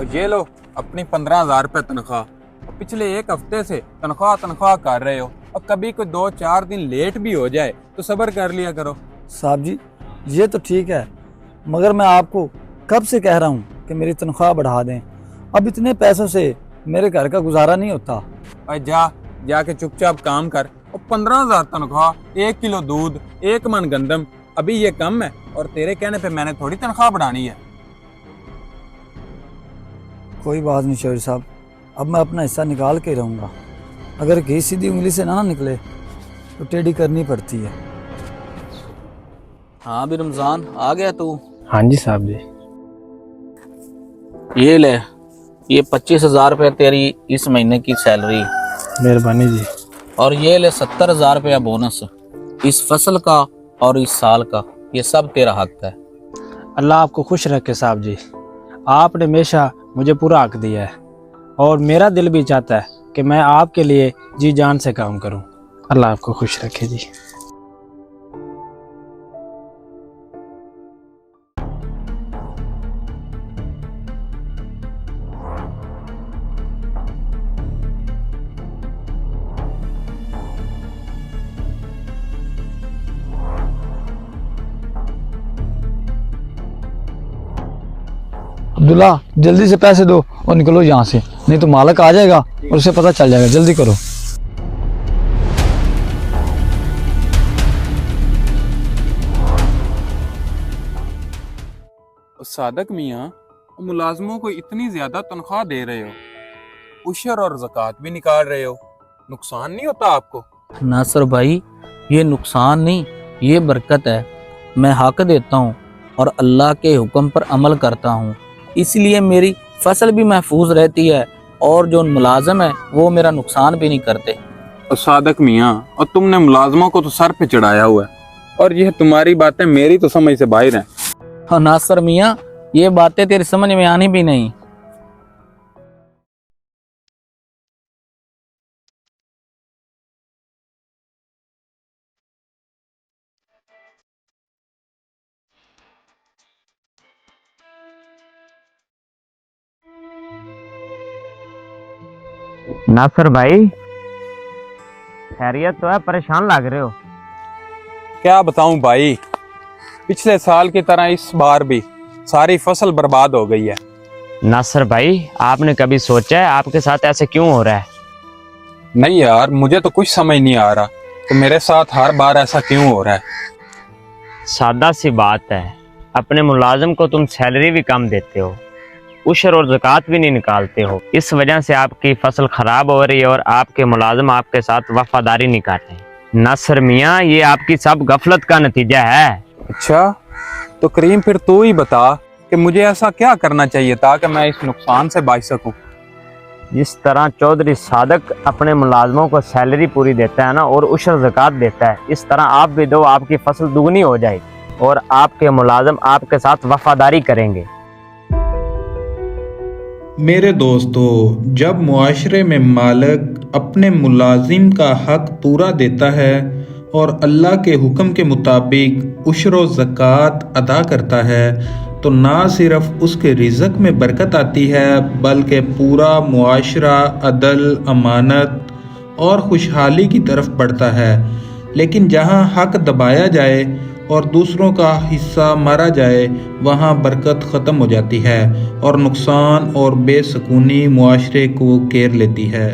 और ये लो अपनी 15,000 रुपये तनख्वाह। और पिछले एक हफ्ते से तनख्वाह कर रहे हो, और कभी कोई 2-4 दिन लेट भी हो जाए तो सब्र कर लिया करो। साहब जी ये तो ठीक है, मगर मैं आपको कब से कह रहा हूँ कि मेरी तनख्वाह बढ़ा दें। अब इतने पैसों से मेरे घर का गुजारा नहीं होता। और जाके चुपचाप काम कर। और 15,000 तनख्वाह, 1 किलो दूध, 1 मन गंदम, अभी ये कम है? और तेरे कहने पे मैंने थोड़ी तनख्वाह बढ़ानी है। कोई बात नहीं शौरी साहब, अब मैं अपना हिस्सा निकाल के रहूँगा। अगर घी सीधी उंगली से ना निकले तो टेढ़ी करनी पड़ती है। हाँ भी रमजान आ गया तू? हाँ जी साहब जी। ये ले, ये 25,000 रुपये तेरी इस महीने की सैलरी, मेहरबानी जी। और ये ले 70,000 रुपया बोनस इस फसल का और इस साल का। ये सब तेरा हक है। अल्लाह आपको खुश रखे साहब जी, आपने हमेशा मुझे पूरा हक दिया है और मेरा दिल भी चाहता है कि मैं आपके लिए जी जान से काम करूं। अल्लाह आपको खुश रखे जी। अब्दुल्ला जल्दी से पैसे दो और निकलो यहाँ से, नहीं तो मालिक आ जाएगा और उसे पता चल जाएगा। जल्दी करो। सादक मियाँ, मुलाजमों को इतनी ज्यादा तनख्वाह दे रहे हो, उशर और ज़कात भी निकाल रहे हो, नुकसान नहीं होता आपको? नासिर भाई ये नुकसान नहीं, ये बरकत है। मैं हक देता हूँ और अल्लाह के हुक्म पर अमल करता हूँ, इसलिए मेरी फसल भी महफूज रहती है और जो मुलाजम है वो मेरा नुकसान भी नहीं करते। और सादक मियाँ, और तुमने मुलाजमों को तो सर पे चढ़ाया हुआ है, और यह तुम्हारी बातें मेरी तो समझ से बाहर हैं। हाँ नासिर मियाँ, ये बातें तेरी समझ में आनी भी नहीं। नासिर भाई खैरियत तो है, परेशान लग रहे हो। क्या बताऊं भाई, पिछले साल की तरह इस बार भी सारी फसल बर्बाद हो गई है। नासिर भाई आपने कभी सोचा है आपके साथ ऐसे क्यों हो रहा है? नहीं यार, मुझे तो कुछ समझ नहीं आ रहा कि मेरे साथ हर बार ऐसा क्यों हो रहा है। सादा सी बात है, अपने मुलाजिम को तुम सैलरी भी कम देते हो, उशर और ज़कात भी नहीं निकालते हो। इस वजह से आपकी फसल खराब हो रही है और आपके मुलाजिम आपके साथ वफादारी नहीं कर रहे। नासिर मियाँ ये आपकी सब गफलत का नतीजा है। अच्छा तो करीम, फिर तू ही बता कि मुझे ऐसा क्या करना चाहिए ताकि मैं इस नुकसान से बच सकूं। जिस तरह चौधरी सादक अपने मुलाजमों को सैलरी पूरी देता है ना और उशर ज़कात देता है, इस तरह आप भी दो, आपकी फसल दुगनी हो जाएगी और आपके मुलाजिम आपके साथ वफादारी करेंगे। मेरे दोस्तों, जब मुआशरे में मालिक अपने मुलाजिम का हक पूरा देता है और अल्लाह के हुक्म के मुताबिक उशर व ज़कात अदा करता है तो ना सिर्फ उसके रिज़्क़ में बरकत आती है बल्कि पूरा मुआशरा अदल, अमानत और खुशहाली की तरफ बढ़ता है। लेकिन जहाँ हक दबाया जाए और दूसरों का हिस्सा मारा जाए वहाँ बरकत ख़त्म हो जाती है और नुकसान और बेसुकूनी मुआशरे को घेर लेती है।